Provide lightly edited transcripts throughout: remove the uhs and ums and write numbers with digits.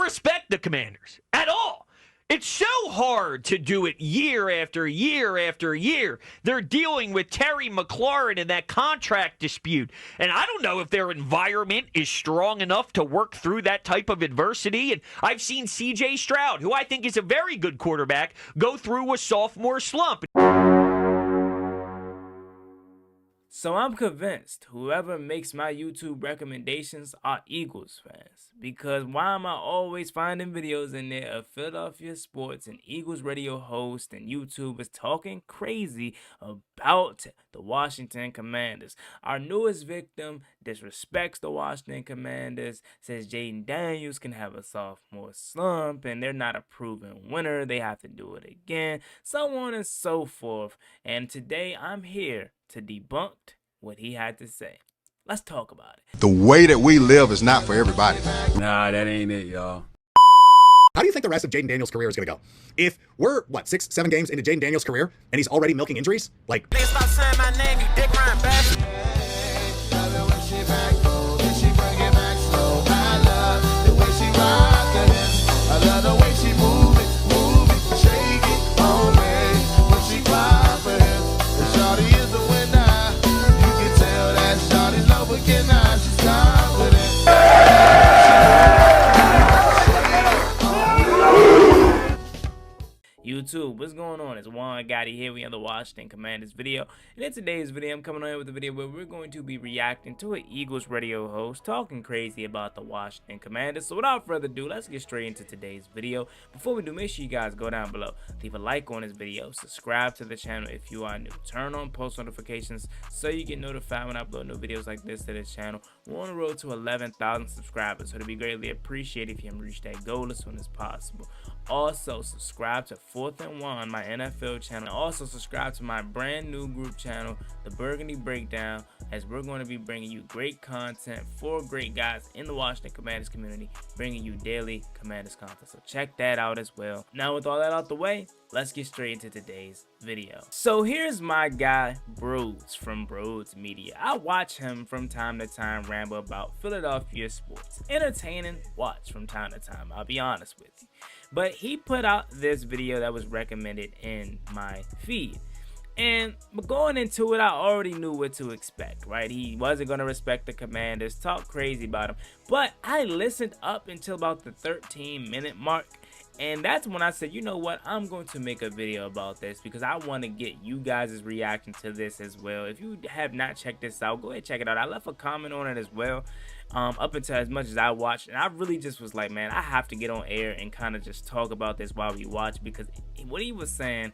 respect the Commanders at all. It's so hard to do it year after year after year. They're dealing with Terry McLaurin and that contract dispute. And I don't know if their environment is strong enough to work through that type of adversity. And I've seen C.J. Stroud, who I think is a very good quarterback, go through a sophomore slump. So I'm convinced whoever makes my YouTube recommendations are Eagles fans, because why am I always finding videos in there of Philadelphia sports and Eagles radio hosts and YouTubers talking crazy about the Washington Commanders? Our newest victim disrespects the Washington Commanders, says Jaden Daniels can have a sophomore slump and they're not a proven winner, they have to do it again, so on and so forth. And today I'm here to debunk what he had to say. Let's talk about it. The way that we live is not for everybody. Nah, that ain't it, y'all. How do you think the rest of Jaden Daniels' career is going to go? If we're, 6, 7 games into Jaden Daniels' career, and he's already milking injuries? Like, Niggas stop saying my name, you dick riding bastard. I love the way she move it, shake it on me. When she cry for him, and shawty is the winner. You can tell that shawty's love again now, she's confident. YouTube, what's going on? It's Juan Gotti here. We have the Washington Commanders video. And in today's video, I'm coming on here with a video where we're going to be reacting to an Eagles radio host talking crazy about the Washington Commanders. So without further ado, let's get straight into today's video. Before we do, make sure you guys go down below, leave a like on this video, subscribe to the channel if you are new, turn on post notifications so you get notified when I upload new videos like this to the channel. We're on the road to 11,000 subscribers, so it'd be greatly appreciated if you can reach that goal as soon as possible. Also, subscribe to 4th and 1, my NFL channel. Also, subscribe to my brand new group channel, The Burgundy Breakdown, as we're going to be bringing you great content for great guys in the Washington Commanders community, bringing you daily Commanders content. So check that out as well. Now, with all that out the way, let's get straight into today's video. So here's my guy, Broads from Broads Media. I watch him from time to time ramble about Philadelphia sports. Entertaining watch from time to time, I'll be honest with you. But he put out this video that was recommended in my feed. And going into it, I already knew what to expect, right? He wasn't going to respect the Commanders, talk crazy about them. But I listened up until about the 13-minute mark. And that's when I said, you know what, I'm going to make a video about this because I want to get you guys' reaction to this as well. If you have not checked this out, go ahead and check it out. I left a comment on it as well, up until as much as I watched. And I really just was like, man, I have to get on air and kind of just talk about this while we watch, because what he was saying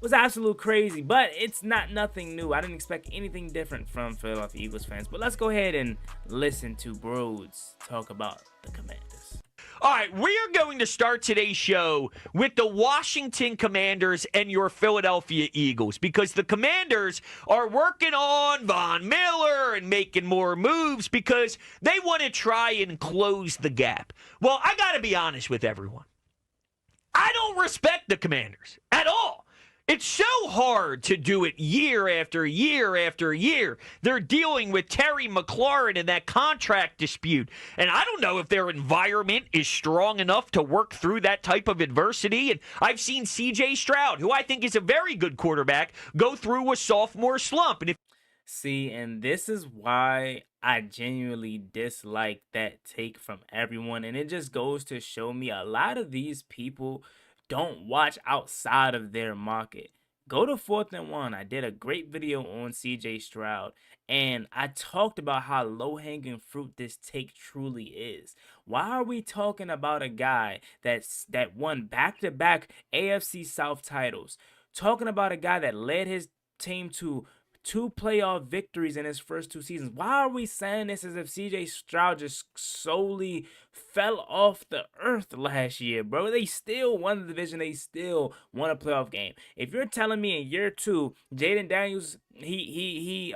was absolute crazy. But it's nothing new. I didn't expect anything different from Philadelphia Eagles fans. But let's go ahead and listen to Broads talk about the Commanders. All right, we are going to start today's show with the Washington Commanders and your Philadelphia Eagles, because the Commanders are working on Von Miller and making more moves because they want to try and close the gap. Well, I got to be honest with everyone. I don't respect the Commanders at all. It's so hard to do it year after year after year. They're dealing with Terry McLaurin and that contract dispute. And I don't know if their environment is strong enough to work through that type of adversity. And I've seen C.J. Stroud, who I think is a very good quarterback, go through a sophomore slump. See, and this is why I genuinely dislike that take from everyone. And it just goes to show me a lot of these people don't watch outside of their market. Go to 4th and 1. I did a great video on CJ Stroud, and I talked about how low-hanging fruit this take truly is. Why are we talking about a guy that won back-to-back AFC South titles? Talking about a guy that led his team to 2 playoff victories in his first 2 seasons. Why are we saying this as if CJ Stroud just solely fell off the earth last year, bro? They still won the division. They still won a playoff game. If you're telling me in year 2, Jaden Daniels, he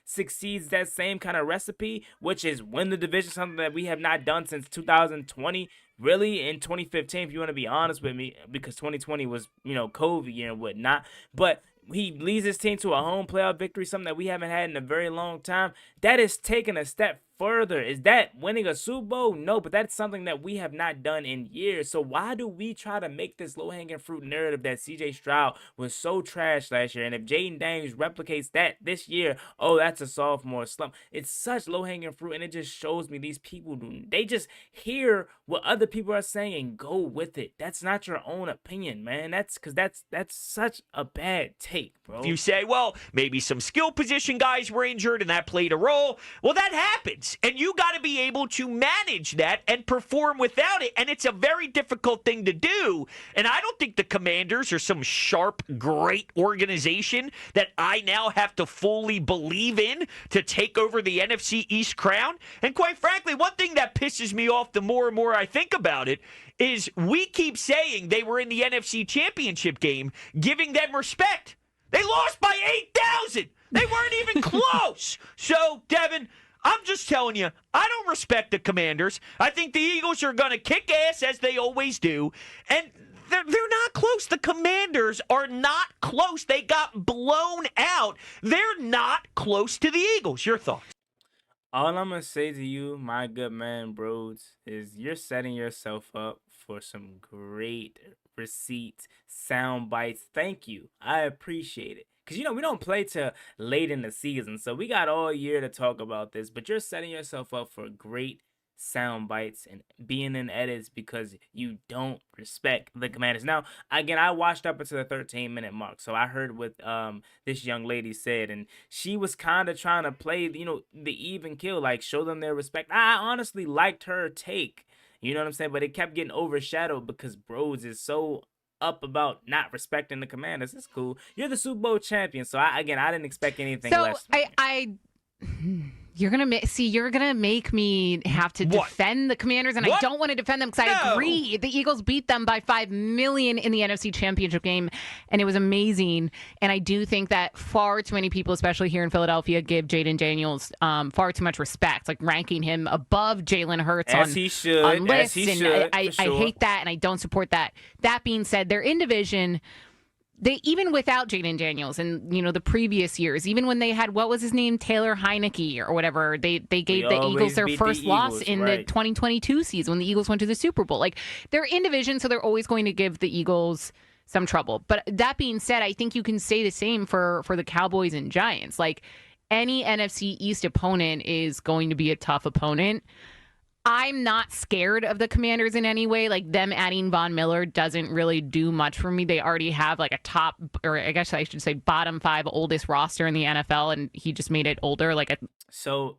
succeeds that same kind of recipe, which is win the division, something that we have not done since 2020, really, in 2015, if you want to be honest with me, because 2020 was, COVID year and whatnot. But he leads his team to a home playoff victory, something that we haven't had in a very long time. That is taking a step further. Is that winning a Super Bowl? No, but that's something that we have not done in years. So why do we try to make this low-hanging fruit narrative that C.J. Stroud was so trash last year, and if Jaden Daniels replicates that this year, oh, that's a sophomore slump. It's such low-hanging fruit, and it just shows me these people, they just hear what other people are saying and go with it. That's not your own opinion, man. That's such a bad take, bro. If you say, well, maybe some skill position guys were injured and that played a role, well, that happens. And you got to be able to manage that and perform without it. And it's a very difficult thing to do. And I don't think the Commanders are some sharp, great organization that I now have to fully believe in to take over the NFC East crown. And quite frankly, one thing that pisses me off the more and more I think about it is we keep saying they were in the NFC Championship game, giving them respect. They lost by 8,000. They weren't even close. So, Devin, I'm just telling you, I don't respect the Commanders. I think the Eagles are going to kick ass as they always do. And they're not close. The Commanders are not close. They got blown out. They're not close to the Eagles. Your thoughts? All I'm going to say to you, my good man, bros, is you're setting yourself up for some great receipts, sound bites. Thank you. I appreciate it. Because, we don't play till late in the season, so we got all year to talk about this. But you're setting yourself up for great sound bites and being in edits because you don't respect the Commanders. Now, again, I watched up until the 13-minute mark, so I heard what this young lady said, and she was kind of trying to play, the even kill, like show them their respect. I honestly liked her take, you know what I'm saying? But it kept getting overshadowed because Bros is so up about not respecting the Commanders. It's cool. You're the Super Bowl champion, so I didn't expect anything less. You're gonna make me have to defend the Commanders, and I don't want to defend them because I agree. The Eagles beat them by 5 million in the NFC Championship game, and it was amazing. And I do think that far too many people, especially here in Philadelphia, give Jaden Daniels far too much respect, like ranking him above Jalen Hurts on lists. I hate that, and I don't support that. That being said, they're in division. They, even without Jaden Daniels and, the previous years, even when they had, what was his name, Taylor Heineke or whatever, they gave the Eagles their first loss in the 2022 season when the Eagles went to the Super Bowl. Like, they're in division, so they're always going to give the Eagles some trouble. But that being said, I think you can say the same for the Cowboys and Giants. Like, any NFC East opponent is going to be a tough opponent. I'm not scared of the Commanders in any way. Like, them adding Von Miller doesn't really do much for me. They already have like a top, or I guess I should say bottom 5 oldest roster in the NFL, and he just made it older. So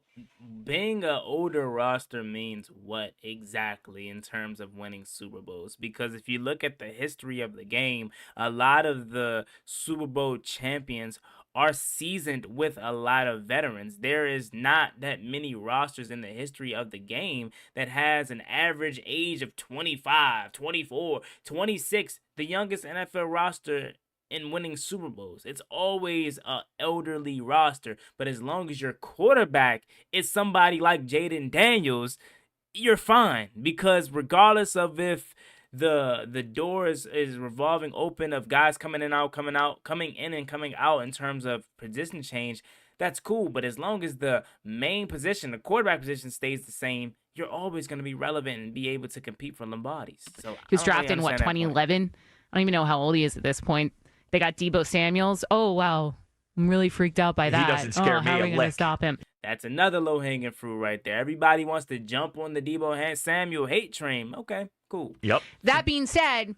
being an older roster means what exactly in terms of winning Super Bowls? Because if you look at the history of the game, a lot of the Super Bowl champions are seasoned with a lot of veterans. There is not that many rosters in the history of the game that has an average age of 25, 24, 26. The youngest NFL roster in winning Super Bowls. It's always an elderly roster. But as long as your quarterback is somebody like Jaden Daniels, you're fine. Because regardless of if the door is revolving open of guys coming in and coming out in terms of position change, that's cool. But as long as the main position, the quarterback position, stays the same, you're always going to be relevant and be able to compete for Lombardis. So he was drafted in 2011. I don't even know how old he is at this point. They got Debo Samuels. Oh wow, I'm really freaked out by that. He doesn't scare me how are a we going to stop him? That's another low-hanging fruit right there. Everybody wants to jump on the Debo Samuel hate train. Okay, cool. Yep. That being said,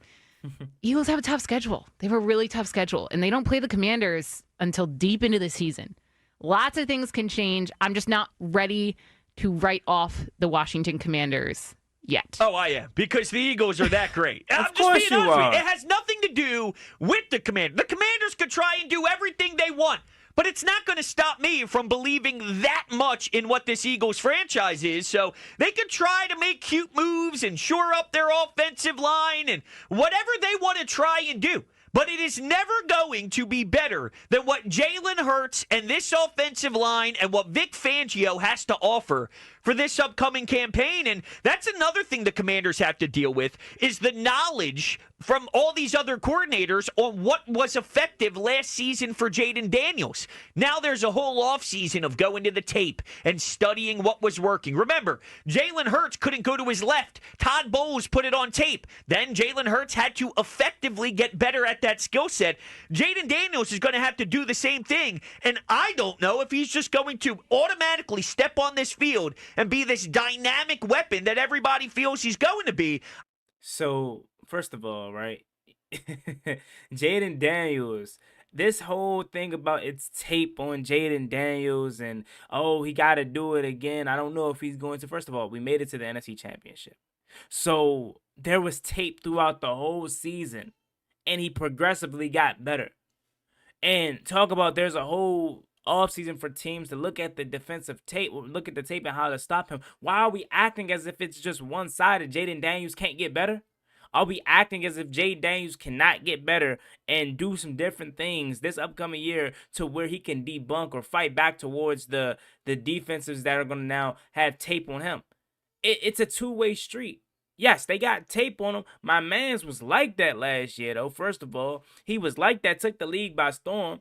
Eagles have a tough schedule. They have a really tough schedule, and they don't play the Commanders until deep into the season. Lots of things can change. I'm just not ready to write off the Washington Commanders yet. Oh, I am, because the Eagles are that great. I'm Of course just being you honest with are. you. It has nothing to do with the Commanders. The Commanders could try and do everything they want, but it's not going to stop me from believing that much in what this Eagles franchise is. So they could try to make cute moves and shore up their offensive line and whatever they want to try and do. But it is never going to be better than what Jalen Hurts and this offensive line and what Vic Fangio has to offer for this upcoming campaign. And that's another thing the Commanders have to deal with is the knowledge from all these other coordinators on what was effective last season for Jaden Daniels. Now there's a whole offseason of going to the tape and studying what was working. Remember, Jalen Hurts couldn't go to his left. Todd Bowles put it on tape. Then Jalen Hurts had to effectively get better at that skill set. Jaden Daniels is going to have to do the same thing. And I don't know if he's just going to automatically step on this field and be this dynamic weapon that everybody feels he's going to be. So, first of all, right, Jaden Daniels, this whole thing about it's tape on Jaden Daniels and, oh, he got to do it again. I don't know if he's going to. First of all, we made it to the NFC Championship. So there was tape throughout the whole season, and he progressively got better. And talk about there's a whole offseason for teams to look at the defensive tape, look at the tape and how to stop him. Why are we acting as if it's just one-sided? Jaden Daniels can't get better? Are we acting as if Jaden Daniels cannot get better and do some different things this upcoming year to where he can debunk or fight back towards the defenses that are going to now have tape on him? It's a two-way street. Yes, they got tape on him. My mans was like that last year, though. First of all, he was like that, took the league by storm.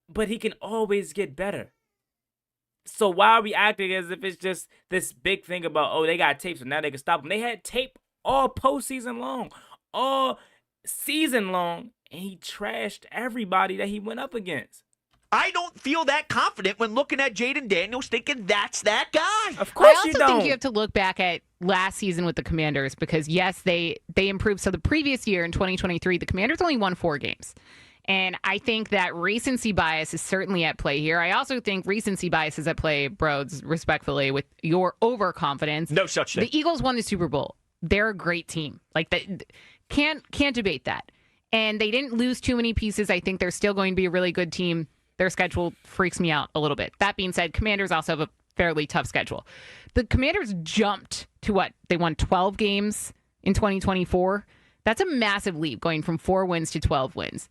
But he can always get better. So why are we acting as if it's just this big thing about, oh, they got tape, so now they can stop him? They had tape all postseason long, all season long, and he trashed everybody that he went up against. I don't feel that confident when looking at Jaden Daniels thinking that's that guy. Of course I you also don't. think you have to look back at last season with the Commanders because, yes, they improved. So the previous year in 2023, the Commanders only won 4 games. And I think that recency bias is certainly at play here. I also think recency bias is at play, Broads, respectfully, with your overconfidence. No such thing. The Eagles won the Super Bowl. They're a great team. Like that, can't debate that. And they didn't lose too many pieces. I think they're still going to be a really good team. Their schedule freaks me out a little bit. That being said, Commanders also have a fairly tough schedule. The Commanders jumped to what? They won 12 games in 2024. That's a massive leap going from 4 wins to 12 wins.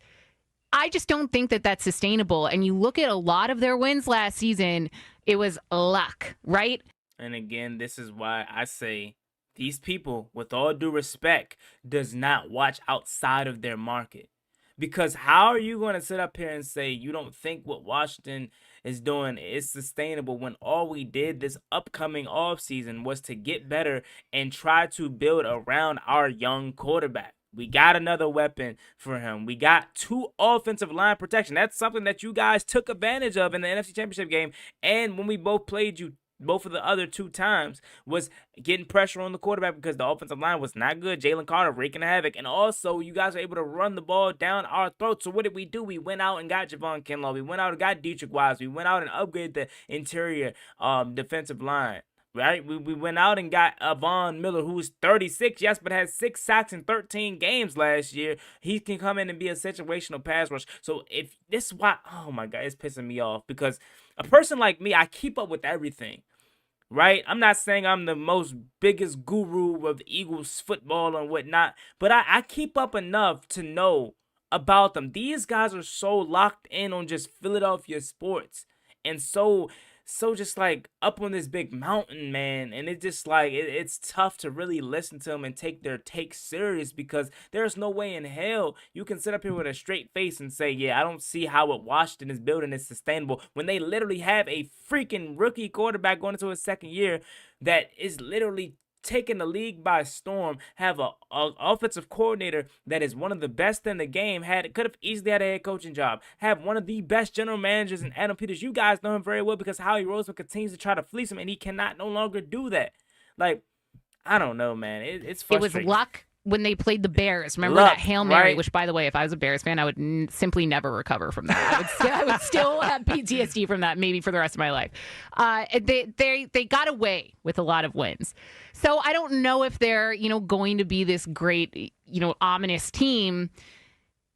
I just don't think that that's sustainable. And you look at a lot of their wins last season, it was luck, right? And again, this is why I say these people, with all due respect, does not watch outside of their market. Because how are you going to sit up here and say you don't think what Washington is doing is sustainable when all we did this upcoming offseason was to get better and try to build around our young quarterback? We got another weapon for him. We got 2 offensive line protection. That's something that you guys took advantage of in the NFC Championship game. And when we both played you both of the other 2 times was getting pressure on the quarterback because the offensive line was not good. Jalen Carter wreaking havoc. And also, you guys were able to run the ball down our throats. So what did we do? We went out and got Javon Kinlaw. We went out and got Dietrich Wise. We went out and upgraded the interior defensive line. Right, we went out and got Von Miller, who's 36, yes, but had 6 sacks in 13 games last year. He can come in and be a situational pass rush. So if this is why, oh my God, it's pissing me off because a person like me, I keep up with everything. Right, I'm not saying I'm the most biggest guru of the Eagles football and whatnot, but I keep up enough to know about them. These guys are so locked in on just Philadelphia sports and so just like up on this big mountain, man. And it's just like it's tough to really listen to them and take their take serious because there's no way in hell you can sit up here with a straight face and say, yeah, I don't see how what Washington is building is sustainable when they literally have a freaking rookie quarterback going into his second year that is literally taking the league by storm, have a offensive coordinator that is one of the best in the game, could have easily had a head coaching job, have one of the best general managers in Adam Peters. You guys know him very well because Howie Roseman continues to try to fleece him, and he cannot no longer do that. Like, I don't know, man. It's frustrating. It was luck when they played the Bears. Remember that Hail Mary, right? Which, by the way, if I was a Bears fan, I would simply never recover from that. I would still have PTSD from that, maybe for the rest of my life. They got away with a lot of wins. So I don't know if they're, going to be this great, ominous team.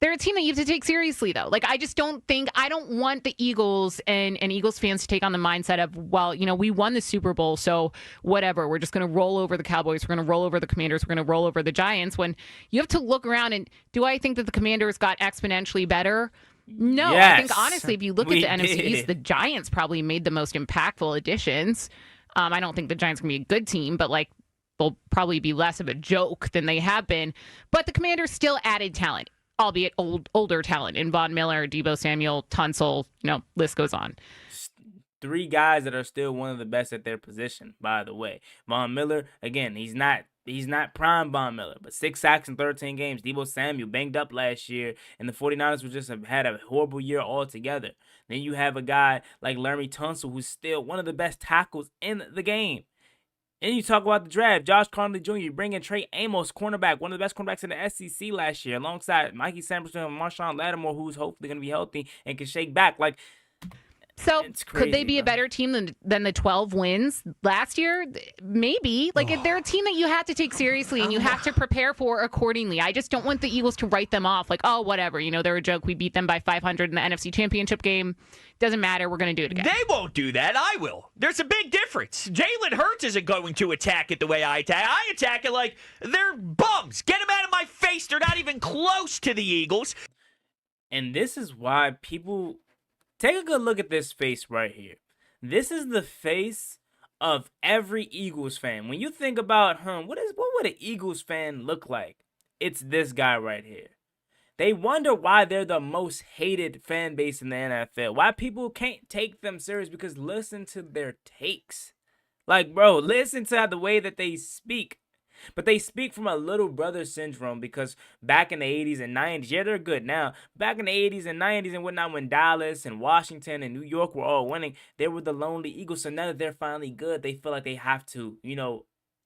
They're a team that you have to take seriously, though. Like, I don't want the Eagles and Eagles fans to take on the mindset of, well, we won the Super Bowl, so whatever. We're just going to roll over the Cowboys. We're going to roll over the Commanders. We're going to roll over the Giants. When you have to look around and do I think that the Commanders got exponentially better? No. Yes, I think, honestly, if you look at the NFC East, the Giants probably made the most impactful additions. I don't think the Giants are going to be a good team, but like they'll probably be less of a joke than they have been. But the Commanders still added talent, albeit older talent in Von Miller, Deebo Samuel, Tunsil, list goes on. 3 guys that are still one of the best at their position, by the way. Von Miller, again, he's not prime Von Miller, but 6 sacks in 13 games. Deebo Samuel banged up last year, and the 49ers had a horrible year altogether. Then you have a guy like Laremy Tunsil, who's still one of the best tackles in the game. And you talk about the draft, Josh Conley Jr., you bring in Trey Amos, cornerback, one of the best cornerbacks in the SEC last year, alongside Mikey Sanderson and Marshawn Lattimore, who's hopefully going to be healthy and can shake back. So crazy, could they be a better team than the 12 wins last year? Maybe. They're a team that you have to take seriously and you have to prepare for accordingly. I just don't want the Eagles to write them off like, oh, whatever. They're a joke. We beat them by 500 in the NFC Championship game. Doesn't matter. We're going to do it again. They won't do that. I will. There's a big difference. Jalen Hurts isn't going to attack it the way I attack. I attack it like they're bums. Get them out of my face. They're not even close to the Eagles. And this is why people... Take a good look at this face right here. This is the face of every Eagles fan. When you think about, what would an Eagles fan look like? It's this guy right here. They wonder why they're the most hated fan base in the NFL. Why people can't take them serious, because listen to their takes. Bro, listen to the way that they speak. But they speak from a little brother syndrome, because back in the 80s and 90s, yeah, they're good now. Back in the 80s and 90s and whatnot, when Dallas and Washington and New York were all winning, they were the lonely Eagles. So now that they're finally good, they feel like they have to,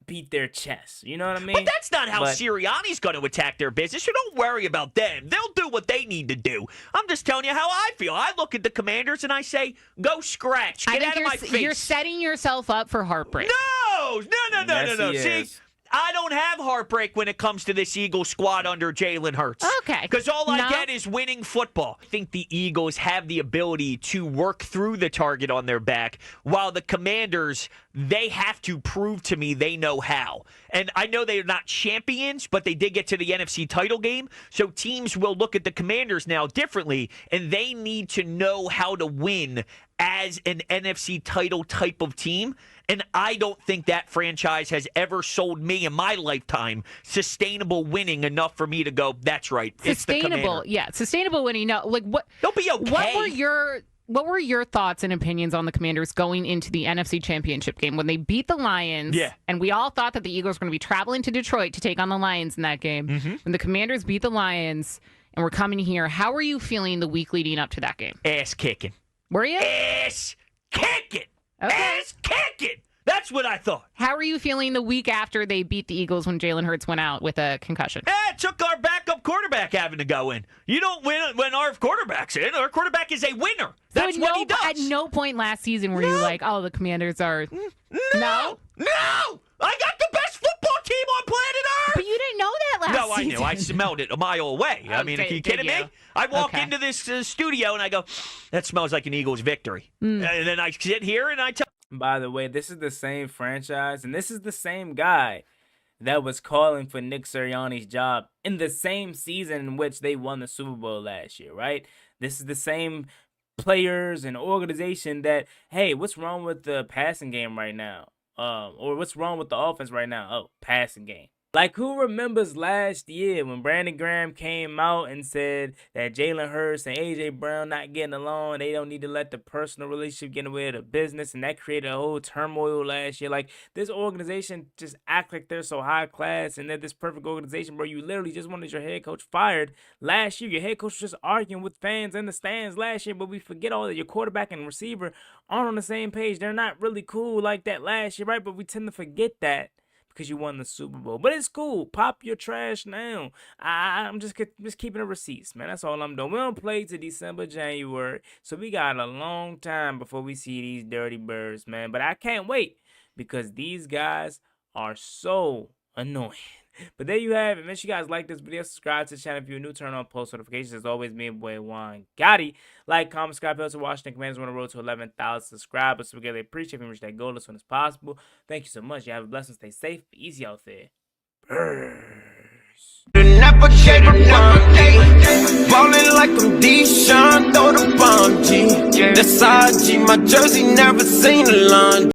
beat their chest. You know what I mean? But that's not how Sirianni's going to attack their business. You don't worry about them. They'll do what they need to do. I'm just telling you how I feel. I look at the Commanders and I say, go scratch. Get out of my face. You're setting yourself up for heartbreak. No. See, I don't have heartbreak when it comes to this Eagles squad under Jalen Hurts. Okay. Because all I get is winning football. I think the Eagles have the ability to work through the target on their back, while the Commanders, they have to prove to me they know how. And I know they're not champions, but they did get to the NFC title game. So teams will look at the Commanders now differently, and they need to know how to win as an NFC title type of team. And I don't think that franchise has ever sold me in my lifetime sustainable winning enough for me to go, that's right. It's the Commander. Yeah, sustainable winning. No, what? They'll be okay. What were your thoughts and opinions on the Commanders going into the NFC Championship game when they beat the Lions? Yeah. And we all thought that the Eagles were going to be traveling to Detroit to take on the Lions in that game. Mm-hmm. When the Commanders beat the Lions and we're coming here, how were you feeling the week leading up to that game? Ass kicking. Were you? Ass kicking. Okay. Ass kicking. That's what I thought. How are you feeling the week after they beat the Eagles when Jalen Hurts went out with a concussion? It took our backup quarterback having to go in. You don't win when our quarterback's in. Our quarterback is a winner. That's what he does. At no point last season were you like, oh, the Commanders are... No! I got the best football team on planet Earth! But you didn't know that last season. No, I knew. I smelled it a mile away. I mean, are you kidding me? I walk into this studio and I go, that smells like an Eagles victory. And then I sit here and I tell... By the way, this is the same franchise, and this is the same guy that was calling for Nick Sirianni's job in the same season in which they won the Super Bowl last year, right? This is the same players and organization that, hey, what's wrong with the passing game right now? Or what's wrong with the offense right now? Oh, passing game. Like, who remembers last year when Brandon Graham came out and said that Jalen Hurts and A.J. Brown not getting along, they don't need to let the personal relationship get in the way of the business, and that created a whole turmoil last year. Like, this organization just act like they're so high class and they're this perfect organization, bro. You literally just wanted your head coach fired last year. Your head coach was just arguing with fans in the stands last year, but we forget all that your quarterback and receiver aren't on the same page. They're not really cool like that last year, right? But we tend to forget that because you won the Super Bowl. But it's cool. Pop your trash now. I'm just keeping the receipts, man. That's all I'm doing. We don't play to December, January. So we got a long time before we see these dirty birds, man. But I can't wait because these guys are so annoying. But there you have it. Make sure you guys like this video. Subscribe to the channel if you're new. Turn on post notifications. As always, me and boy Juan Gotti. Like, comment, subscribe. To Washington Commanders on the road to 11,000 subscribers. So we really appreciate if you reach that goal as soon as possible. Thank you so much. You have a blessing. Stay safe. Be easy out there. Ballin' like I'm Deshaun, throw the bomb, G. That's IG, my jersey never seen a lawn.